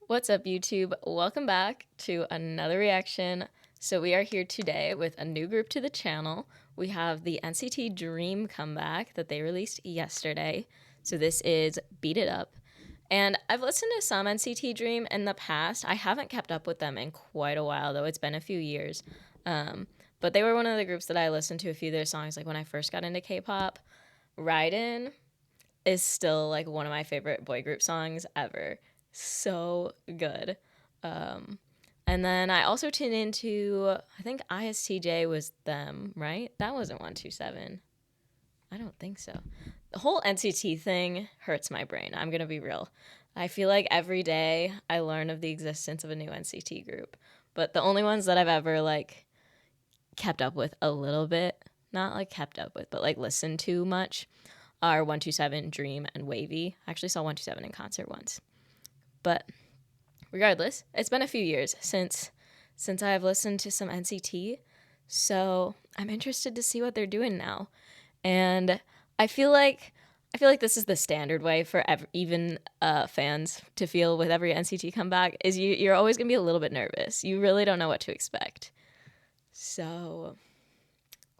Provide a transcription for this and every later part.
What's up, YouTube? Welcome back to another reaction. So we are here today with a new group to the channel. We have the NCT Dream comeback that they released yesterday. So this is Beat It Up. And I've listened to some NCT Dream in the past. I haven't kept up with them in quite a while, though. It's been a few years. But they were one of the groups that I listened to a few of their songs, like when I first got into K-pop. Ride is still like one of my favorite boy group songs ever. So good. Um, and then I also tuned into, I think ISTJ was them, right? That wasn't 127. I don't think so. The whole NCT thing hurts my brain. I'm going to be real. I feel like every day I learn of the existence of a new NCT group. But the only ones that I've ever like kept up with a little bit, not like kept up with, but like listened to much, are 127, Dream, and Wavy. I actually saw 127 in concert once. But regardless, it's been a few years since I've listened to some NCT, so I'm interested to see what they're doing now. And I feel like this is the standard way for even fans to feel with every NCT comeback. Is you're always gonna be a little bit nervous. You really don't know what to expect. So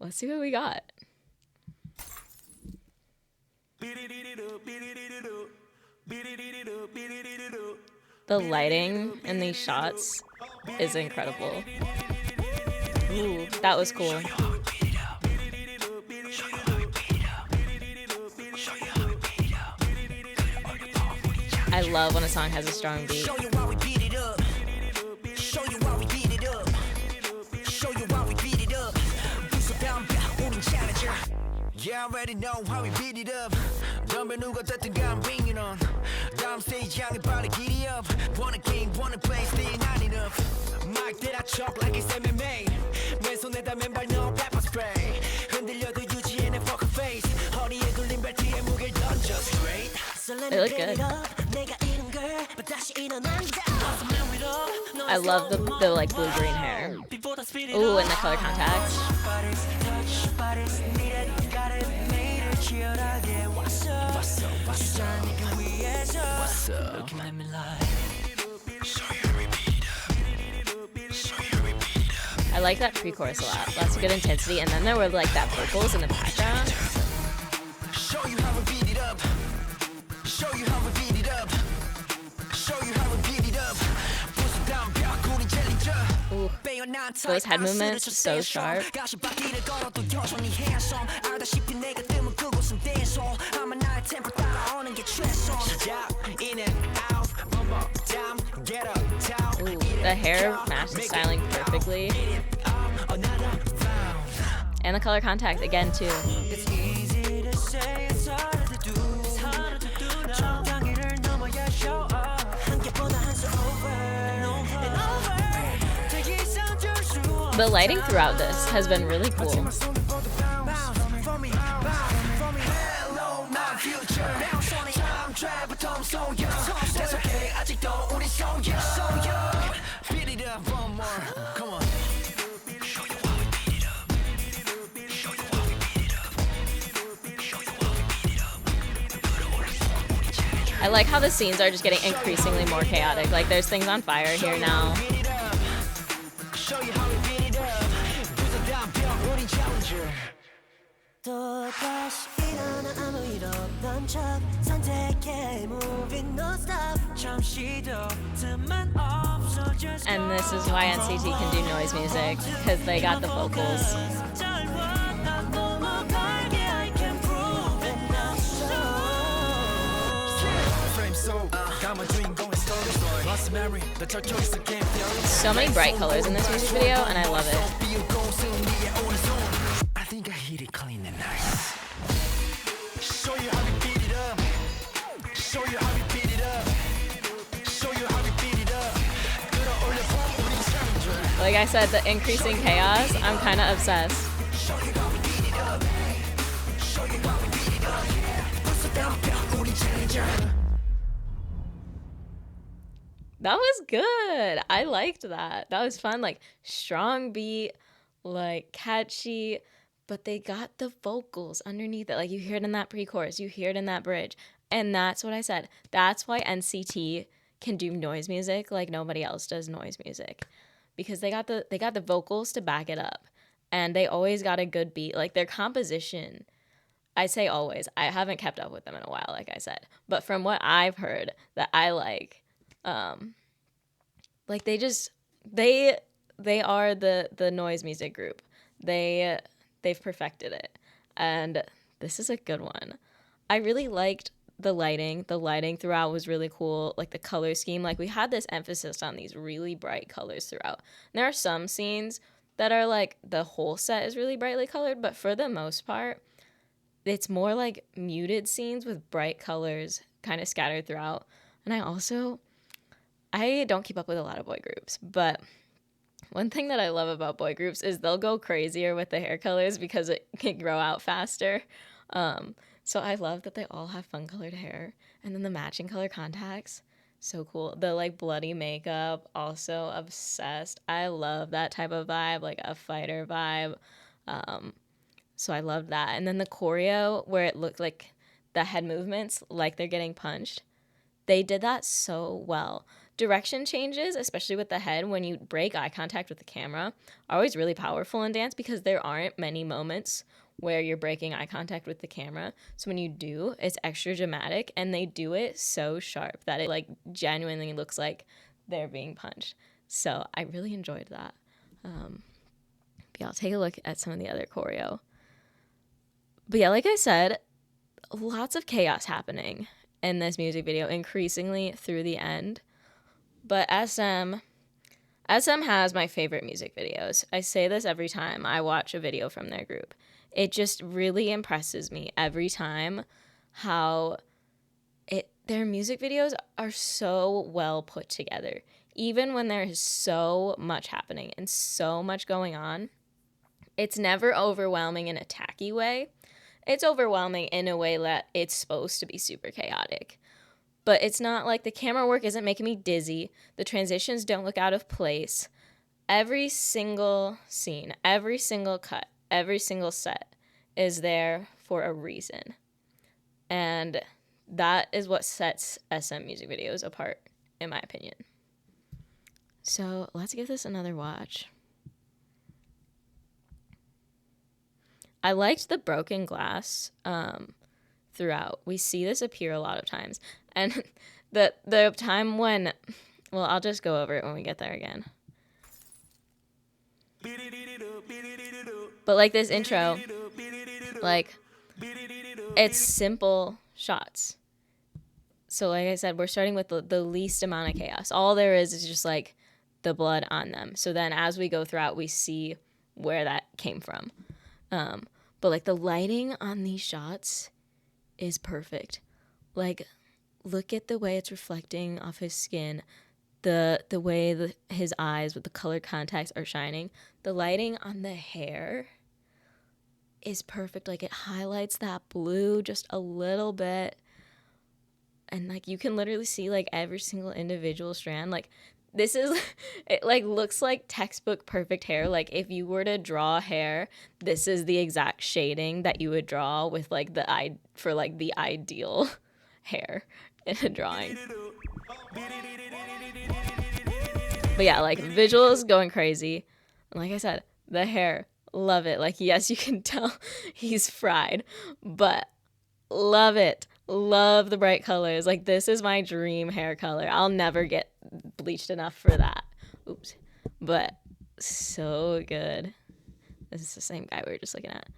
let's see what we got. The lighting in these shots is incredible. Ooh, that was cool. I love when a song has a strong beat. Yeah, I already know how we beat it up. 덤벼 누가 됐든 간 bring it on. 다음 stage 향해 빨리 giddy up. Wanna game, wanna play, staying not enough. Mic that I chop like it's MMA. 왼손에다 맨발 no pepper spray. 흔들려도 유지해 내 poker face. 허리에 굴린 벨트에 무게를 던져 straight. They look good. I love the like blue-green hair. Ooh, and the color contact. I like that pre-chorus a lot. Lots of good intensity, and then there were like that vocals in the background. Show you how we beat it up. Show you how we beat it up. Show you how we beat it up. Ooh, those head movements so sharp. Ooh, the hair matches styling perfectly. And the color contact again too. The lighting throughout this has been really cool. I like how the scenes are just getting increasingly more chaotic. Like there's things on fire here now. And this is why NCT can do noise music, because they got the vocals. So many bright colors in this music video, and I love it. I think I hit it clean and nice. Show you how we beat it up. Show you how we beat it up. Show you how we beat it up. Like I said, the increasing chaos, I'm kind of obsessed. That was good. I liked that. That was fun. Like strong beat, like catchy, but they got the vocals underneath it. Like you hear it in that pre-chorus, you hear it in that bridge. And that's what I said. That's why NCT can do noise music like nobody else does noise music, because they got the vocals to back it up, and they always got a good beat. Like their composition, I say always. I haven't kept up with them in a while, like I said, but from what I've heard that I like they are the noise music group. They've perfected it, and this is a good one. I really liked the lighting. The lighting throughout was really cool. Like the color scheme, like we had this emphasis on these really bright colors throughout. And there are some scenes that are like the whole set is really brightly colored, but for the most part, it's more like muted scenes with bright colors kind of scattered throughout. And I don't keep up with a lot of boy groups, but one thing that I love about boy groups is they'll go crazier with the hair colors because it can grow out faster. So I love that they all have fun colored hair, and then the matching color contacts. So cool. The like bloody makeup, also obsessed. I love that type of vibe, like a fighter vibe. So I love that. And then the choreo where it looked like the head movements like they're getting punched. They did that so well. Direction changes, especially with the head, when you break eye contact with the camera, are always really powerful in dance because there aren't many moments where you're breaking eye contact with the camera. So when you do, it's extra dramatic, and they do it so sharp that it like genuinely looks like they're being punched. So I really enjoyed that. But yeah, I'll take a look at some of the other choreo. But yeah, like I said, lots of chaos happening in this music video, increasingly through the end. But SM has my favorite music videos. I say this every time I watch a video from their group. It just really impresses me every time how their music videos are so well put together. Even when there is so much happening and so much going on, it's never overwhelming in a tacky way. It's overwhelming in a way that it's supposed to be super chaotic. But it's not like the camera work isn't making me dizzy. The transitions don't look out of place. Every single scene, every single cut, every single set is there for a reason. And that is what sets SM music videos apart, in my opinion. So let's give this another watch. I liked the broken glass throughout. We see this appear a lot of times. And the time when, well, I'll just go over it when we get there again. But like this intro, like it's simple shots. So like I said, we're starting with the least amount of chaos. All there is just like the blood on them. So then as we go throughout, we see where that came from. But like the lighting on these shots is perfect. Like, look at the way it's reflecting off his skin, the way his eyes with the color contacts are shining. The lighting on the hair is perfect. Like, it highlights that blue just a little bit, and like you can literally see like every single individual strand. Like, this is, it like looks like textbook perfect hair. Like if you were to draw hair, this is the exact shading that you would draw with like the ideal hair in a drawing. But yeah, like visuals going crazy. Like I said, the hair, love it. Like, yes, you can tell he's fried, but love it. Love the bright colors. Like, this is my dream hair color. I'll never get bleached enough for that. Oops. But so good. This is the same guy we were just looking at.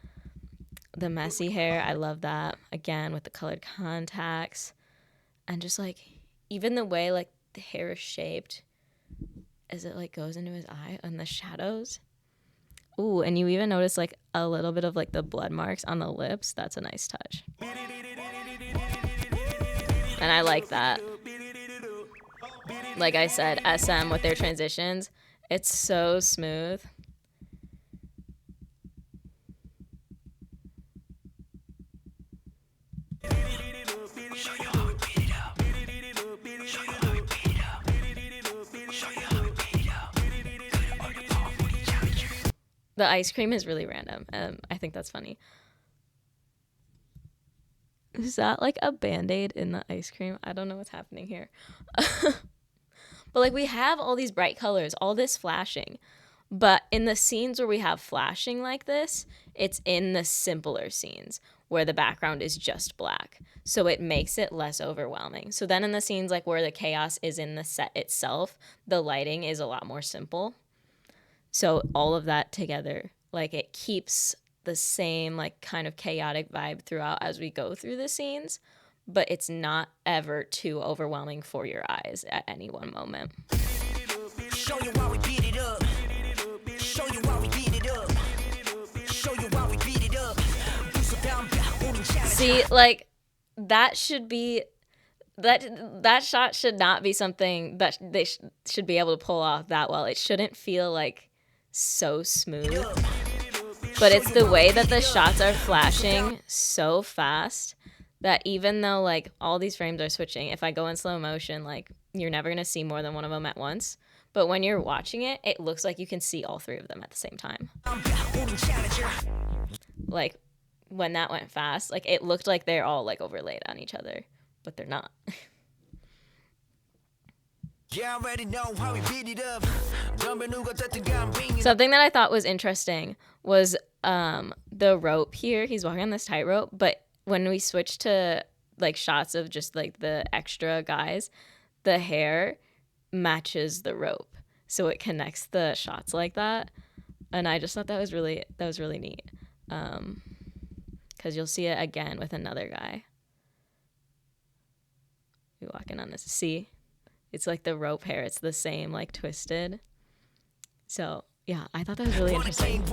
The messy hair, I love that. Again, with the colored contacts. And just like, even the way like the hair is shaped as it like goes into his eye and the shadows. Ooh, and you even notice like a little bit of like the blood marks on the lips. That's a nice touch. And I like that. Like I said, SM with their transitions, it's so smooth. The ice cream is really random. I think that's funny. Is that like a Band-Aid in the ice cream? I don't know what's happening here. But like we have all these bright colors, all this flashing. But in the scenes where we have flashing like this, it's in the simpler scenes where the background is just black. So it makes it less overwhelming. So then in the scenes like where the chaos is in the set itself, the lighting is a lot more simple. So all of that together, like it keeps the same like kind of chaotic vibe throughout as we go through the scenes, but it's not ever too overwhelming for your eyes at any one moment. Show you why we beat it up. Show you why we beat it up. Show you why we beat it up. See, like that should be that shot should not be something that they should be able to pull off that well. It shouldn't feel like so smooth. But it's the way that the shots are flashing so fast that even though like all these frames are switching, if I go in slow motion, like you're never going to see more than one of them at once. But when you're watching it, it looks like you can see all three of them at the same time. Like when that went fast, like it looked like they're all like overlaid on each other, but they're not. Something that I thought was interesting was the rope here. He's walking on this tightrope, but when we switch to like shots of just like the extra guys, the hair matches the rope, so it connects the shots like that. And I just thought that was really neat, because you'll see it again with another guy. We walking on this. See, it's like the rope hair. It's the same, like twisted. So yeah, I thought that was really interesting.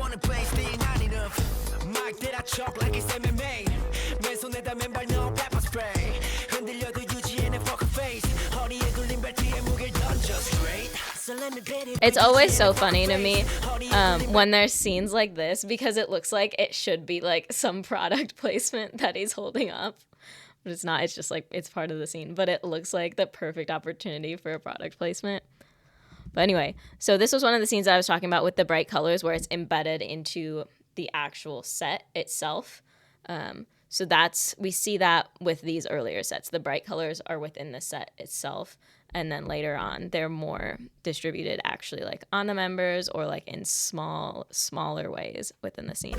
It's always so funny to me when there's scenes like this, because it looks like it should be like some product placement that he's holding up. But it's not. It's just like it's part of the scene. But it looks like the perfect opportunity for a product placement. But anyway, so this was one of the scenes that I was talking about with the bright colors where it's embedded into the actual set itself. So we see that with these earlier sets. The bright colors are within the set itself. And then later on, they're more distributed actually like on the members or like in smaller ways within the scene.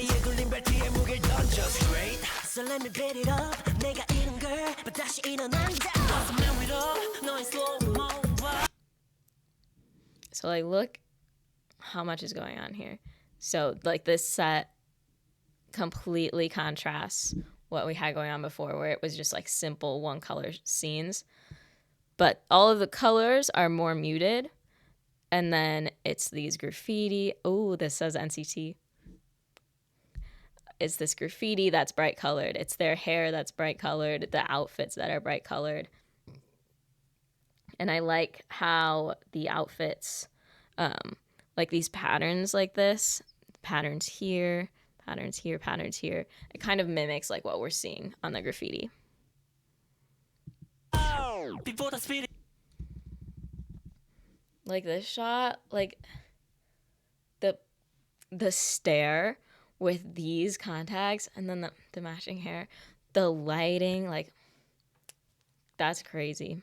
So like look how much is going on here. So like this set completely contrasts what we had going on before, where it was just like simple one color scenes. But all of the colors are more muted. And then it's these graffiti. Oh, this says NCT. It's this graffiti that's bright colored. It's their hair that's bright colored. The outfits that are bright colored. And I like how the outfits, like these patterns like this, patterns here, patterns here, patterns here. It kind of mimics like what we're seeing on the graffiti. Like this shot, like the stare with these contacts and then the matching hair, the lighting, like that's crazy.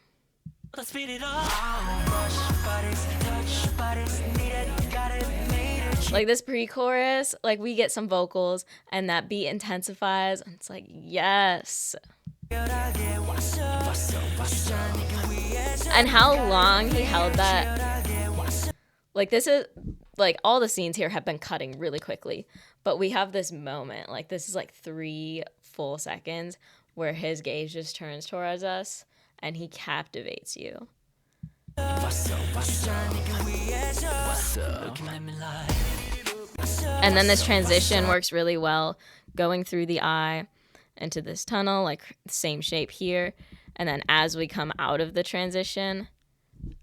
Like this pre-chorus, like we get some vocals and that beat intensifies and it's like, yes. And how long he held that. Like this is like all the scenes here have been cutting really quickly, but we have this moment, like this is like 3 full seconds where his gaze just turns towards us and he captivates you. And then this transition works really well, going through the eye into this tunnel, like same shape here. And then as we come out of the transition,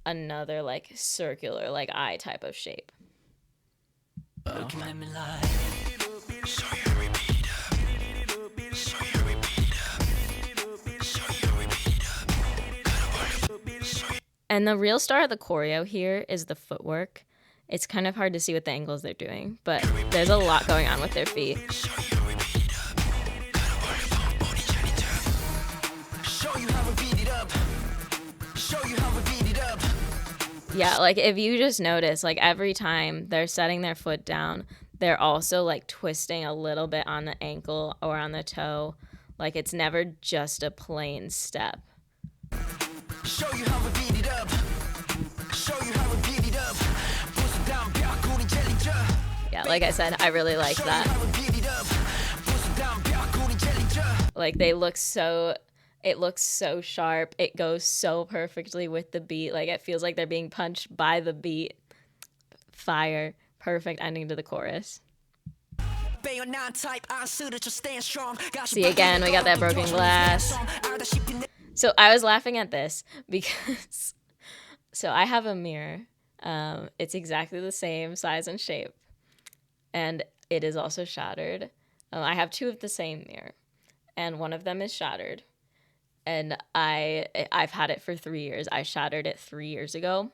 another like circular, like eye type of shape. And the real star of the choreo here is the footwork. It's kind of hard to see with the angles they're doing, but there's a lot going on with their feet. Yeah, like if you just notice, like every time they're setting their foot down, they're also like twisting a little bit on the ankle or on the toe. Like it's never just a plain step. Show you how we beat it up. Show you how we beat it up. Yeah, like I said, I really like that. Like they look so, it looks so sharp. It goes so perfectly with the beat. Like it feels like they're being punched by the beat. Fire. Perfect ending to the chorus. See, again, we got that broken glass. So I was laughing at this because, so I have a mirror. It's exactly the same size and shape, and it is also shattered. I have two of the same mirror, and one of them is shattered. And I've had it for 3 years. I shattered it 3 years ago,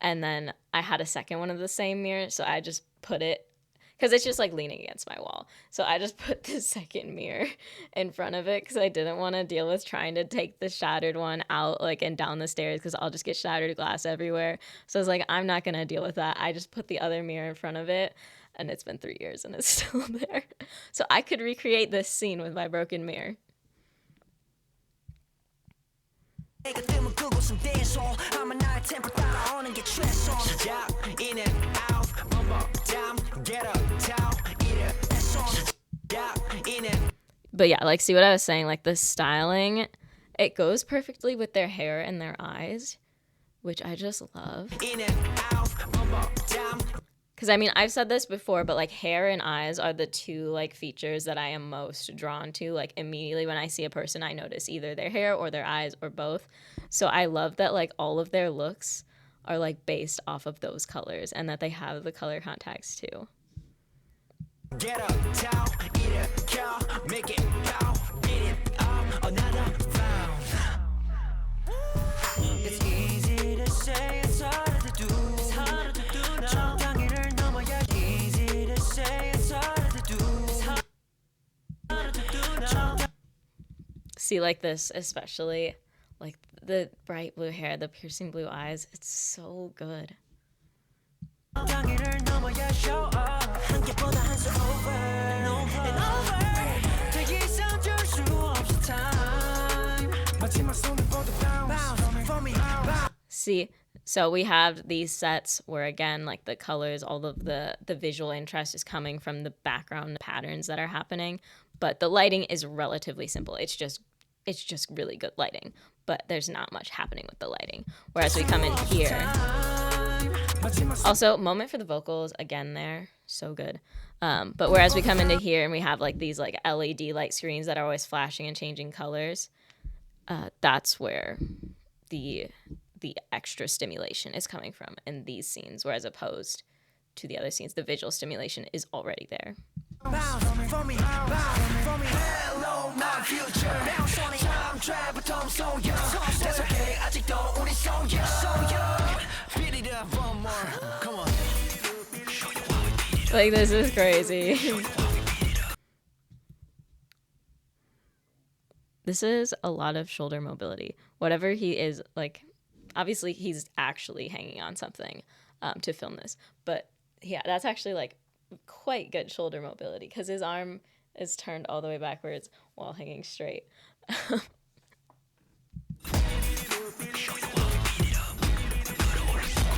and then I had a second one of the same mirror, so I just put it, because it's just like leaning against my wall. So I just put the second mirror in front of it because I didn't want to deal with trying to take the shattered one out like and down the stairs because I'll just get shattered glass everywhere. So I was like, I'm not going to deal with that. I just put the other mirror in front of it, and it's been 3 years and it's still there. So I could recreate this scene with my broken mirror. But yeah, like, see what I was saying? Like, the styling, it goes perfectly with their hair and their eyes, which I just love. Because, I mean, I've said this before, but, like, hair and eyes are the two, like, features that I am most drawn to. Like, immediately when I see a person, I notice either their hair or their eyes or both. So I love that, like, all of their looks are, like, based off of those colors and that they have the color context, too. Get up, towel, eat a cow, make it pow, beat it up, another round. It's easy to say, it's harder to do. It's harder to do now. 정강이를 넘어야 easy to say, it's harder to do. It's harder to do now. See, like this, especially, like the bright blue hair, the piercing blue eyes, it's so good. See, so we have these sets where, again, like the colors, all of the visual interest is coming from the background patterns that are happening, but the lighting is relatively simple. It's just really good lighting, but there's not much happening with the lighting. Whereas we come in here, also moment for the vocals again there, so good. But whereas we come into here and we have like these like LED light screens that are always flashing and changing colors, that's where the extra stimulation is coming from in these scenes, whereas opposed to the other scenes, the visual stimulation is already there. Like, this is crazy. This is a lot of shoulder mobility. Whatever he is, like, obviously he's actually hanging on something to film this. But yeah, that's actually like quite good shoulder mobility because his arm is turned all the way backwards while hanging straight.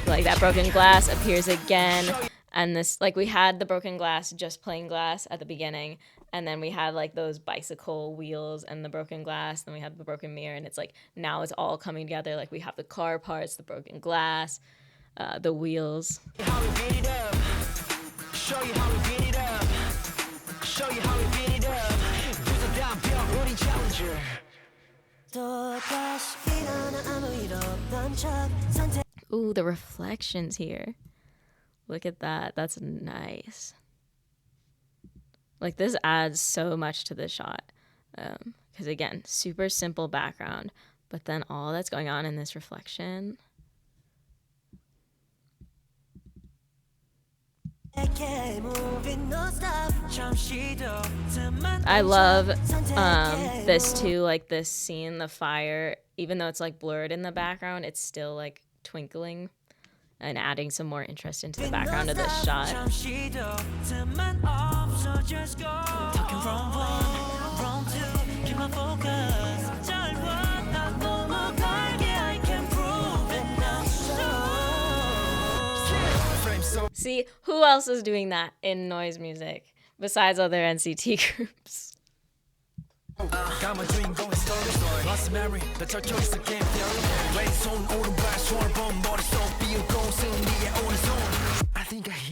Like that broken glass appears again. And this, like, we had the broken glass, just plain glass at the beginning. And then we had like those bicycle wheels and the broken glass. Then we had the broken mirror. And it's like, now it's all coming together. Like we have the car parts, the broken glass, the wheels. How we beat it up. Show you how we beat it up. Show you how we beat it up. Challenger. Ooh, the reflections here. Look at that. That's nice. Like, this adds so much to the shot. Because, again, super simple background. But then all that's going on in this reflection. I love this too, like this scene, the fire, even though it's like blurred in the background, it's still like twinkling. and adding some more interest into the background of this shot. See, who else is doing that in noise music besides other NCT groups?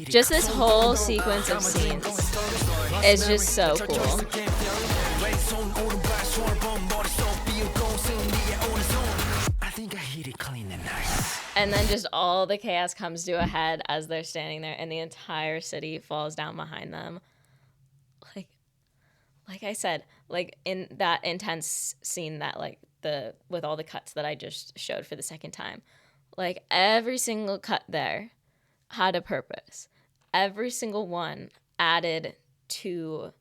Just this whole sequence of scenes is just so cool. And then just all the chaos comes to a head as they're standing there, and the entire city falls down behind them. Like I said, like in that intense scene that with all the cuts that I just showed for the second time, like every single cut there had a purpose. Every single one added to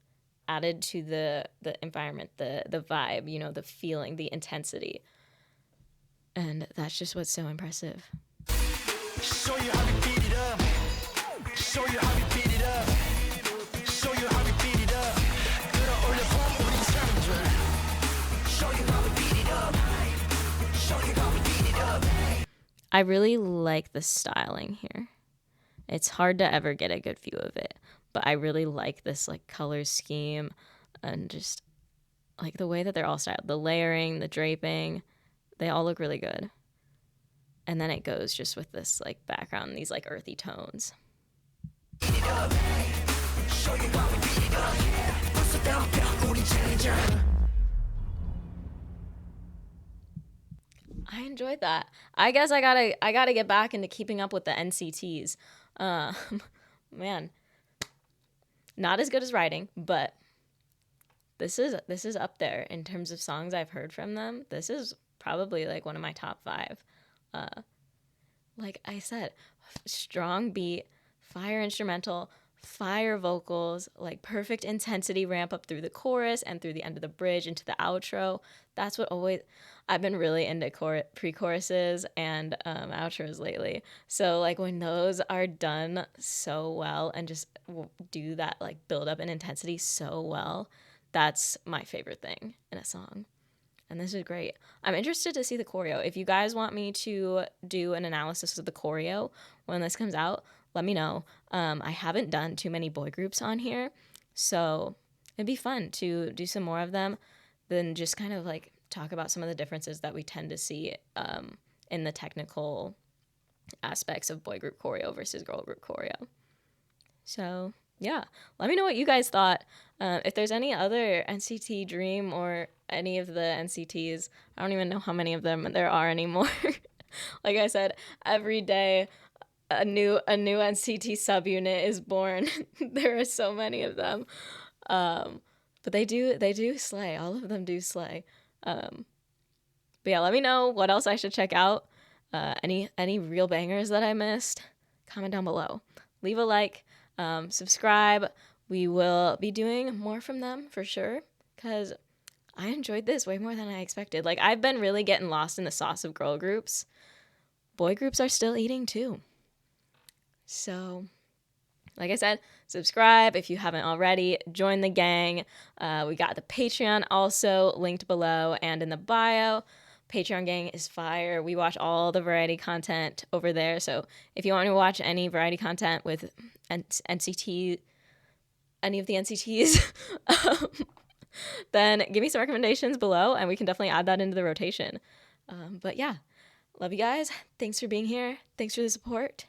the environment, the vibe, you know, the feeling, the intensity. And that's just what's so impressive. Show you how we beat it up. Show you how we beat it up. Show you how we beat it up. Show you how we beat it up. Show you how we beat it up. I really like the styling here. It's hard to ever get a good view of it, but I really like this like color scheme and just like the way that they're all styled. The layering, the draping, they all look really good. And then it goes just with this like background, these like earthy tones. I enjoyed that. I guess I gotta get back into keeping up with the NCTs. Man, not as good as writing, but this is up there in terms of songs I've heard from them. This is probably like one of my top 5. Like I said, strong beat, fire instrumental, fire vocals, like perfect intensity ramp up through the chorus and through the end of the bridge into the outro. That's what always, I've been really into pre-choruses and outros lately. So like when those are done so well and just do that like build up and intensity so well, that's my favorite thing in a song. And this is great. I'm interested to see the choreo. If you guys want me to do an analysis of the choreo when this comes out, let me know. I haven't done too many boy groups on here, so it'd be fun to do some more of them, then just kind of like talk about some of the differences that we tend to see in the technical aspects of boy group choreo versus girl group choreo. So yeah, let me know what you guys thought. If there's any other NCT Dream or any of the NCTs, I don't even know how many of them there are anymore. Like I said, every day a new NCT subunit is born. There are so many of them, but they do slay. All of them do slay. But yeah, let me know what else I should check out. Any real bangers that I missed, comment down below. Leave a like. Subscribe. We will be doing more from them for sure, because I enjoyed this way more than I expected. Like, I've been really getting lost in the sauce of girl groups. Boy groups are still eating too. So, like I said, subscribe if you haven't already. Join the gang. We got the Patreon also linked below and in the bio. Patreon gang is fire. We watch all the variety content over there. So if you want to watch any variety content with NCT, any of the NCTs, then give me some recommendations below and we can definitely add that into the rotation. But yeah, love you guys. Thanks for being here. Thanks for the support.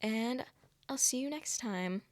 And I'll see you next time.